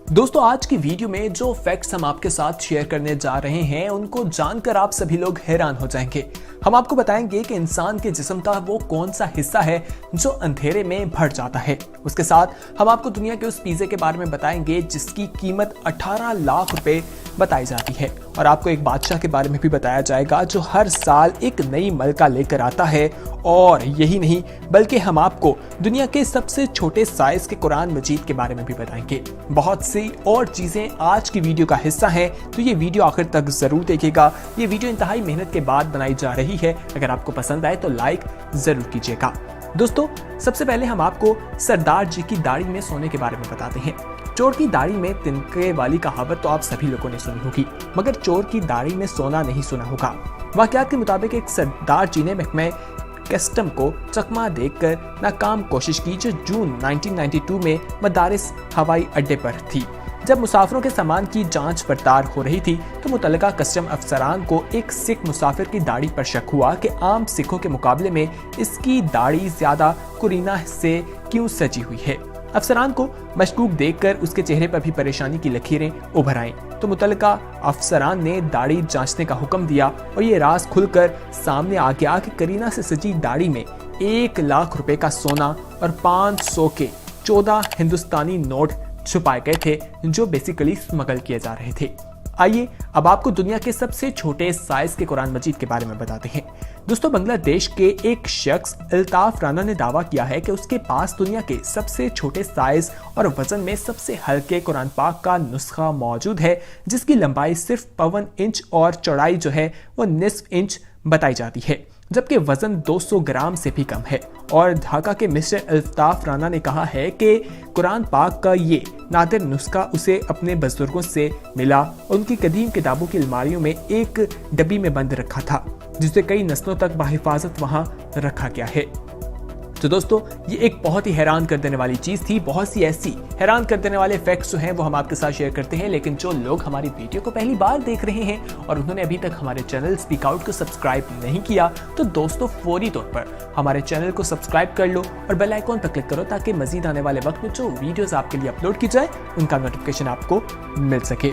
दोस्तों आज की वीडियो में जो फैक्ट्स हम आपके साथ शेयर करने जा रहे हैं उनको जानकर आप सभी लोग हैरान हो जाएंगे। हम आपको बताएंगे कि इंसान के जिस्म का वो कौन सा हिस्सा है जो अंधेरे में भर जाता है। उसके साथ हम आपको दुनिया के उस पिज़्ज़े के बारे में बताएंगे जिसकी कीमत 18 लाख रुपए बताई जाती है, और आपको एक बादशाह के बारे में भी बताया जाएगा जो हर साल एक नई मलका लेकर आता है। और यही नहीं बल्कि हम आपको दुनिया के सबसे छोटे साइज के कुरान मजीद के बारे में भी बताएंगे। बहुत सी और चीजें आज की वीडियो का हिस्सा हैं, तो ये वीडियो आखिर तक जरूर देखिएगा। ये वीडियो इंतहाई मेहनत के बाद बनाई जा रही है। अगर आपको पसंद आए तो लाइक जरूर कीजिएगा। दोस्तों सबसे पहले हम आपको सरदार जी की दाढ़ी में सोने के बारे में बताते हैं। चोर की दाढ़ी में तिनके वाली कहावत तो आप सभी लोगों ने सुनी होगी, मगर चोर की दाढ़ी में सोना नहीं सुना होगा। वाकयात के मुताबिक एक सरदार जी ने महकमे कस्टम को चकमा देकर नाकाम कोशिश की जो जून 1992 में मदारिस हवाई अड्डे पर थी। जब मुसाफिरों के सामान की जांच पड़ताल हो रही थी तो मुतल्लिका कस्टम अफसरान को एक सिख मुसाफिर की दाढ़ी पर शक हुआ कि आम सिखों के मुकाबले में इसकी दाढ़ी ज्यादा कुरीना से क्यों सजी हुई है। अफसरान को मशकूक देखकर उसके चेहरे पर भी परेशानी की लकीरें उभर आईं, तो मुतल्लिका अफसरान ने दाढ़ी जांचने का हुक्म दिया और ये राज खुलकर सामने आ गया कि करीना से सजी दाढ़ी में 1 लाख रुपए का सोना और 500 के 14 हिंदुस्तानी नोट छुपाए गए थे जो बेसिकली स्मगल किए जा रहे थे। आइए अब आपको दुनिया के सबसे छोटे साइज के कुरान मजीद के बारे में बताते हैं। दोस्तों बांग्लादेश के एक शख्स अल्ताफ राना ने दावा किया है कि उसके पास दुनिया के सबसे छोटे साइज और वजन में सबसे हल्के कुरान पाक का नुस्खा मौजूद है जिसकी लंबाई सिर्फ 52 इंच और चौड़ाई जो है वो निस्फ इंच बताई जाती है, जबकि वजन 200 ग्राम से भी कम है। और ढाका के मिस्टर अल्ताफ राना ने कहा है कि कुरान पाक का ये नादिर नुस्खा उसे अपने बुजुर्गों से मिला। उनकी कदीम किताबों की अलमारियों में एक डब्बी में बंद रखा था जिसे कई नस्लों तक बाहिफाजत वहां रखा गया है। तो दोस्तों ये एक बहुत ही हैरान कर देने वाली चीज थी। बहुत सी ऐसी हैरान कर देने वाले फैक्ट्स जो हैं वो हम आपके साथ शेयर करते हैं, लेकिन जो लोग हमारी वीडियो को पहली बार देख रहे हैं और उन्होंने अभी तक हमारे चैनल स्पीक आउट को सब्सक्राइब नहीं किया तो दोस्तों फौरी तौर पर हमारे चैनल को सब्सक्राइब कर लो और बेल आइकॉन पर क्लिक करो ताकि मजीद आने वाले वक्त में जो वीडियोस आपके लिए अपलोड की जाए उनका नोटिफिकेशन आपको मिल सके।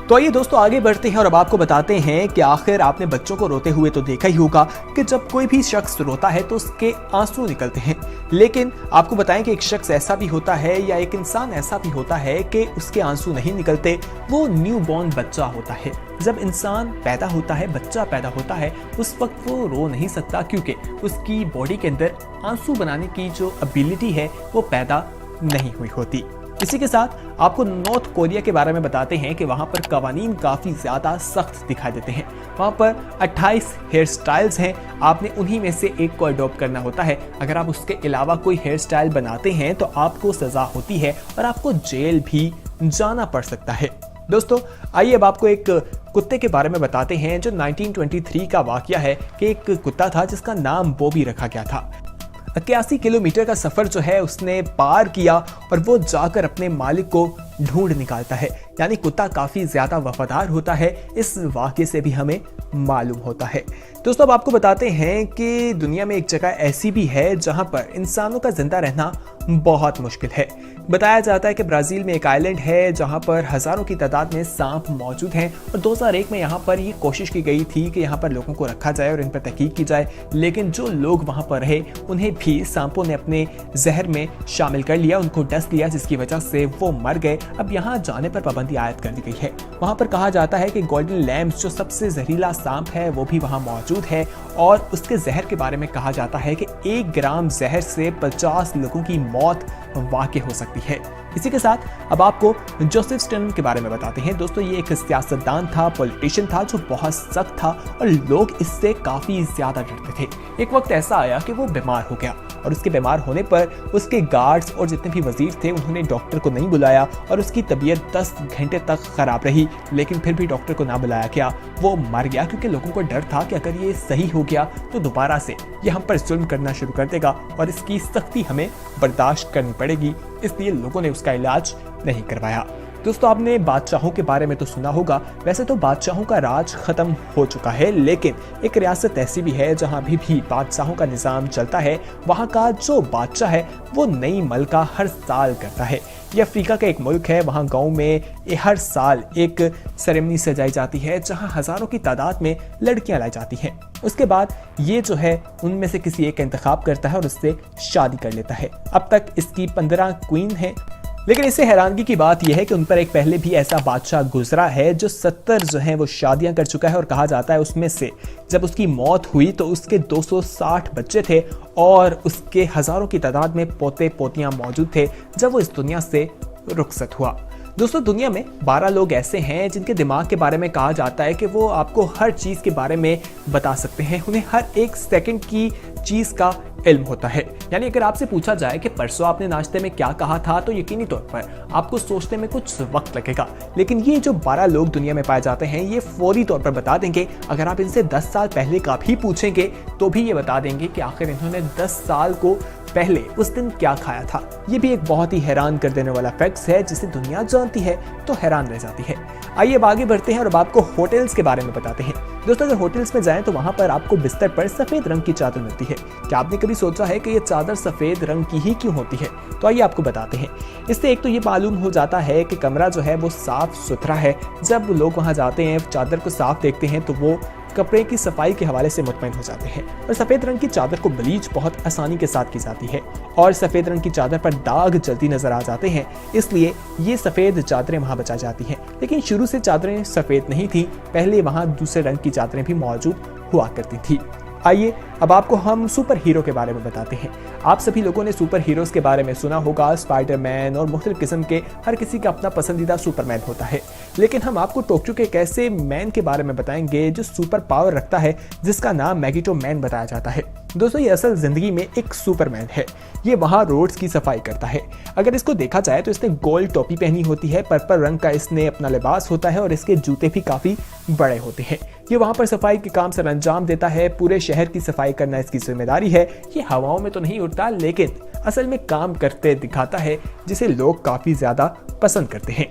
तो आइए दोस्तों आगे बढ़ते हैं और अब आपको बताते हैं कि आखिर आपने बच्चों को रोते हुए तो देखा ही होगा कि जब कोई भी शख्स रोता है तो उसके आंसू निकलते हैं, लेकिन आपको बताएं कि एक शख्स ऐसा भी होता है या एक इंसान ऐसा भी होता है कि उसके आंसू नहीं निकलते। वो न्यू बॉर्न बच्चा होता है। जब इंसान पैदा होता है, बच्चा पैदा होता है, उस वक्त वो रो नहीं सकता क्योंकि उसकी बॉडी के अंदर आंसू बनाने की जो एबिलिटी है वो पैदा नहीं हुई होती। इसी के साथ आपको नॉर्थ कोरिया के बारे में बताते हैं कि वहां पर कवानीन काफी ज्यादा सख्त दिखाई देते हैं। वहां पर 28 हेयर स्टाइल्स हैं, आपने उन्हीं में से एक को अडॉप्ट करना होता है। अगर आप उसके अलावा कोई हेयर स्टाइल बनाते हैं तो आपको सजा होती है और आपको जेल भी जाना पड़ सकता है। दोस्तों आइए अब आपको एक कुत्ते के बारे में बताते हैं जो 1923 का वाकया है कि एक कुत्ता था जिसका नाम बॉबी रखा गया था। 81 किलोमीटर का सफर जो है उसने पार किया और वो जाकर अपने मालिक को ढूंढ निकालता है, यानी कुत्ता काफी ज्यादा वफादार होता है। इस वाकये से भी हमें मालूम होता है। दोस्तों अब आपको बताते हैं कि दुनिया में एक जगह ऐसी भी है जहां पर इंसानों का जिंदा रहना बहुत मुश्किल है। बताया जाता है कि ब्राजील में एक आइलैंड है जहां पर हजारों की तादाद में सांप मौजूद हैं और 2001 में यहां पर ये कोशिश की गई थी कि यहां पर लोगों को रखा जाए और इन पर तहकीक की जाए, लेकिन जो लोग वहां पर रहे उन्हें भी सांपों ने अपने जहर में शामिल कर लिया, उनको डस लिया जिसकी वजह से वो मर गए। अब यहाँ जाने पर पाबंदी आयद कर दी गई है। वहां पर कहा जाता है कि गोल्डन लैम्स जो सबसे जहरीला सांप है वो भी वहां मौजूद है और उसके जहर के बारे में कहा जाता है कि 1 ग्राम जहर से 50 लोगों की मौत वाक़ई हो सकती है। इसी के साथ अब आपको जोसेफ स्टैलिन के बारे में बताते हैं। दोस्तों ये एक सियासतदान था, पॉलिटिशियन था जो बहुत सख्त था और लोग इससे काफी ज्यादा डरते थे। एक वक्त ऐसा आया कि वो बीमार हो गया और उसके बीमार होने पर उसके गार्ड्स और जितने भी वजीर थे उन्होंने डॉक्टर को नहीं बुलाया और उसकी तबीयत 10 घंटे तक खराब रही, लेकिन फिर भी डॉक्टर को ना बुलाया गया। वो मर गया क्योंकि लोगों को डर था कि अगर ये सही हो गया तो दोबारा से ये हम पर जुल्म करना शुरू कर देगा और इसकी सख्ती हमें बर्दाश्त करनी पड़ेगी, इसलिए लोगों ने उसका इलाज नहीं करवाया। दोस्तों आपने बादशाहों के बारे में तो सुना होगा, वैसे तो बादशाहों का राज खत्म हो चुका है, लेकिन एक रियासत ऐसी भी है जहां भी बादशाहों का निजाम चलता है। वहां का जो बादशाह है वो नई मलका हर साल करता है। ये अफ्रीका का एक मुल्क है। वहाँ गाँव में हर साल एक सेरेमनी सजाई जाती है जहाँ हज़ारों की तादाद में लड़कियाँ लाई जाती हैं। उसके बाद ये जो है उनमें से किसी एक का इंतखाब करता है और उससे शादी कर लेता है। अब तक इसकी 15 क्वीन है। लेकिन इससे हैरानगी की बात यह है कि उन पर एक पहले भी ऐसा बादशाह गुजरा है जो 70 जो है वो शादियां कर चुका है, और कहा जाता है उसमें से जब उसकी मौत हुई तो उसके 260 बच्चे थे और उसके हजारों की तादाद में पोते पोतियां मौजूद थे जब वो इस दुनिया से रुखसत हुआ। दोस्तों, दुनिया में 12 लोग ऐसे हैं जिनके दिमाग के बारे में कहा जाता है कि वो आपको हर चीज़ के बारे में बता सकते हैं। उन्हें हर एक सेकंड की चीज़ का इल्म होता है। यानी अगर आपसे पूछा जाए कि परसों आपने नाश्ते में क्या कहा था तो यकीनी तौर पर आपको सोचने में कुछ वक्त लगेगा, लेकिन ये जो 12 लोग दुनिया में पाए जाते हैं ये फौरी तौर पर बता देंगे। अगर आप इनसे 10 साल पहले का भी पूछेंगे तो भी ये बता देंगे कि आखिर इन्होंने 10 साल को पहले उस दिन क्या खाया था। ये भी एक बहुत ही हैरान कर देने वाला फैक्ट्स है जिसे दुनिया जानती है तो हैरान रह जाती है। आइए अब आगे बढ़ते हैं और अब आपको होटल्स के बारे में बताते हैं। दोस्तों, अगर होटल्स में जाएं तो वहां पर आपको बिस्तर पर सफेद रंग की चादर मिलती है। क्या आपने कभी सोचा है कि ये चादर सफेद रंग की ही क्यों होती है? तो आइए आपको बताते हैं। इससे एक तो ये मालूम हो जाता है कि कमरा जो है वो साफ सुथरा है। जब लोग वहां जाते हैं, चादर को साफ देखते हैं तो वो कपड़े की सफाई के हवाले से मुतमईन हो जाते हैं। और सफेद रंग की चादर को ब्लीच बहुत आसानी के साथ की जाती है और सफेद रंग की चादर पर दाग जल्दी नजर आ जाते हैं, इसलिए ये सफेद चादरें वहां बचाई जाती हैं। लेकिन शुरू से चादरें सफेद नहीं थी, पहले वहां दूसरे रंग की चादरें भी मौजूद हुआ करती थी। आइए अब आपको हम सुपर हीरो के बारे में बताते हैं। आप सभी लोगों ने सुपर हीरोज के बारे में सुना होगा, स्पाइडरमैन और मुख्तलिफ किस्म के। हर किसी का अपना पसंदीदा सुपरमैन होता है, लेकिन हम आपको टोक्यो के एक ऐसे मैन के बारे में बताएंगे जो सुपर पावर रखता है, जिसका नाम मैगिटो मैन बताया जाता है। दोस्तों, ये असल जिंदगी में एक सुपरमैन है। ये वहाँ रोड्स की सफाई करता है। अगर इसको देखा जाए तो इसने गोल्ड टोपी पहनी होती है, पर्पल रंग का इसने अपना लिबास होता है और इसके जूते भी काफी बड़े होते हैं। ये वहाँ पर सफाई के काम सर अंजाम देता है। पूरे शहर की सफाई करना इसकी जिम्मेदारी है। ये हवाओं में तो नहीं उड़ता, लेकिन असल में काम करते दिखाता है, जिसे लोग काफी ज्यादा पसंद करते हैं।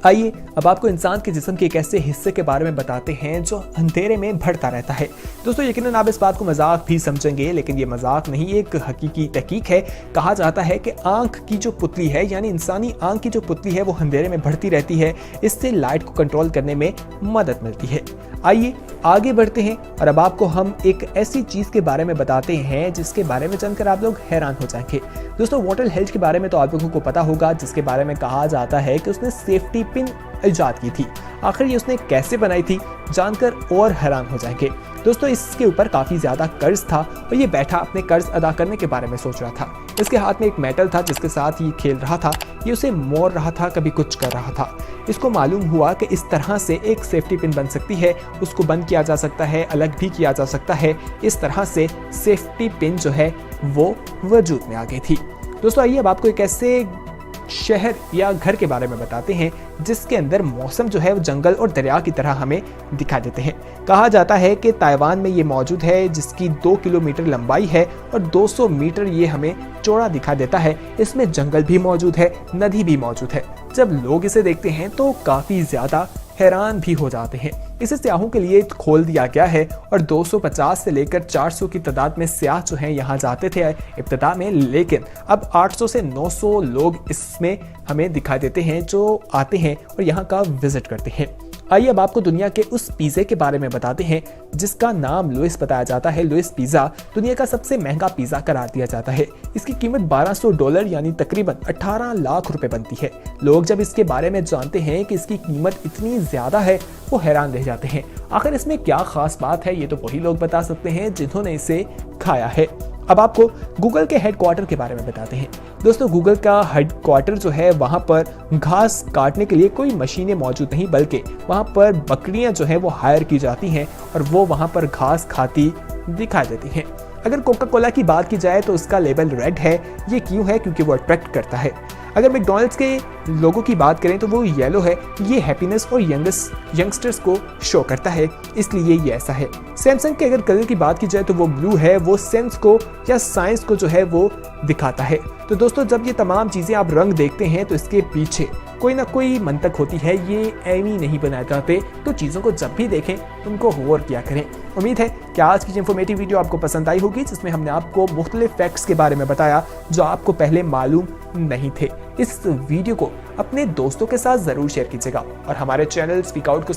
आइए अब आपको इंसान के जिस्म के एक ऐसे हिस्से के बारे में बताते हैं जो अंधेरे में बढ़ता रहता है। दोस्तों, यकीनन आप इस बात को मजाक भी समझेंगे, लेकिन ये मजाक नहीं, एक हकीकी तहकीक है। कहा जाता है कि आंख की जो पुतली है, यानी इंसानी आंख की जो पुतली है, वो अंधेरे में बढ़ती रहती है। इससे लाइट को कंट्रोल करने में मदद मिलती है। आइए आगे बढ़ते हैं और अब आपको हम एक ऐसी चीज के बारे में बताते हैं जिसके बारे में जानकर आप लोग हैरान हो जाएंगे। दोस्तों, वाटर हेल्थ के बारे में तो आप लोगों को पता होगा, जिसके बारे में कहा जाता है कि उसने सेफ्टी पिन इजाद की थी। आखिर ये उसने कैसे बनाई थी, जानकर और हैरान हो जाएंगे। दोस्तों, इसके ऊपर काफी ज्यादा कर्ज था और ये बैठा अपने कर्ज अदा करने के बारे में सोच रहा था। इसके हाथ में एक मेटल था जिसके साथ ये खेल रहा था। ये उसे मोड़ रहा था, कभी कुछ कर रहा था। इसको मालूम हुआ कि इस तरह से एक सेफ्टी पिन बन सकती है। उसको बंद किया जा सकता है, अलग भी किया जा सकता है। इस तरह से सेफ्टी पिन जो है वो वजूद में आ गई थी। दोस्तों, आइए अब आपको एक ऐसे शहर या घर के बारे में बताते हैं जिसके अंदर मौसम जो है वो जंगल और दरिया की तरह हमें दिखा देते हैं। कहा जाता है कि ताइवान में ये मौजूद है, जिसकी 2 किलोमीटर लंबाई है और 200 मीटर ये हमें चौड़ा दिखा देता है। इसमें जंगल भी मौजूद है, नदी भी मौजूद है। जब लोग इसे देखते हैं तो काफी ज्यादा हैरान भी हो जाते हैं। इसे सियाहों के लिए खोल दिया गया है और 250 से लेकर 400 की तादाद में सियाह जो हैं यहाँ जाते थे इब्तिदा में, लेकिन अब 800 से 900 लोग इसमें हमें दिखाई देते हैं जो आते हैं और यहाँ का विजिट करते हैं। आइए अब आपको दुनिया के उस पिज़्ज़े के बारे में बताते हैं जिसका नाम लुइस बताया जाता है। लुइस पिज़्ज़ा दुनिया का सबसे महंगा पिज़्ज़ा करार दिया जाता है। इसकी कीमत $1200 यानी तकरीबन 18 लाख रुपए बनती है। लोग जब इसके बारे में जानते हैं कि इसकी कीमत इतनी ज्यादा है, वो हैरान रह जाते हैं। आखिर इसमें क्या खास बात है, ये तो वही लोग बता सकते हैं जिन्होंने इसे खाया है। अब आपको गूगल के हेडक्वार्टर के बारे में बताते हैं। दोस्तों, गूगल का हेडक्वार्टर जो है वहाँ पर घास काटने के लिए कोई मशीनें मौजूद नहीं, बल्कि वहाँ पर बकरियाँ जो हैं वो हायर की जाती हैं और वो वहाँ पर घास खाती दिखाई देती हैं। अगर कोका कोला की बात की जाए तो उसका लेबल रेड है। ये क्यों है? क्योंकि वो अट्रैक्ट करता है। अगर मैकडॉनल्ड्स के लोगों की बात करें तो वो येलो है। ये हैप्पीनेस और यंगस्टर्स को शो करता है, इसलिए ये ऐसा है। सैमसंग के अगर कलर की बात की जाए तो वो ब्लू है। वो सेंस को या साइंस को जो है वो दिखाता है। तो दोस्तों, जब ये तमाम चीज़ें आप रंग देखते हैं तो इसके पीछे कोई ना कोई मंतक होती है। ये एमी नहीं बनाए जाते, तो चीज़ों को जब भी देखें उनको गौर किया करें। उम्मीद है कि आज की इंफॉर्मेटिव वीडियो आपको पसंद आई होगी, जिसमें हमने आपको मुख्तलिफ फैक्ट्स के बारे में बताया जो आपको पहले मालूम नहीं थे। इस वीडियो को अपने दोस्तों के साथ जरूर शेयर कीजिएगा और हमारे चैनल स्पीक आउट को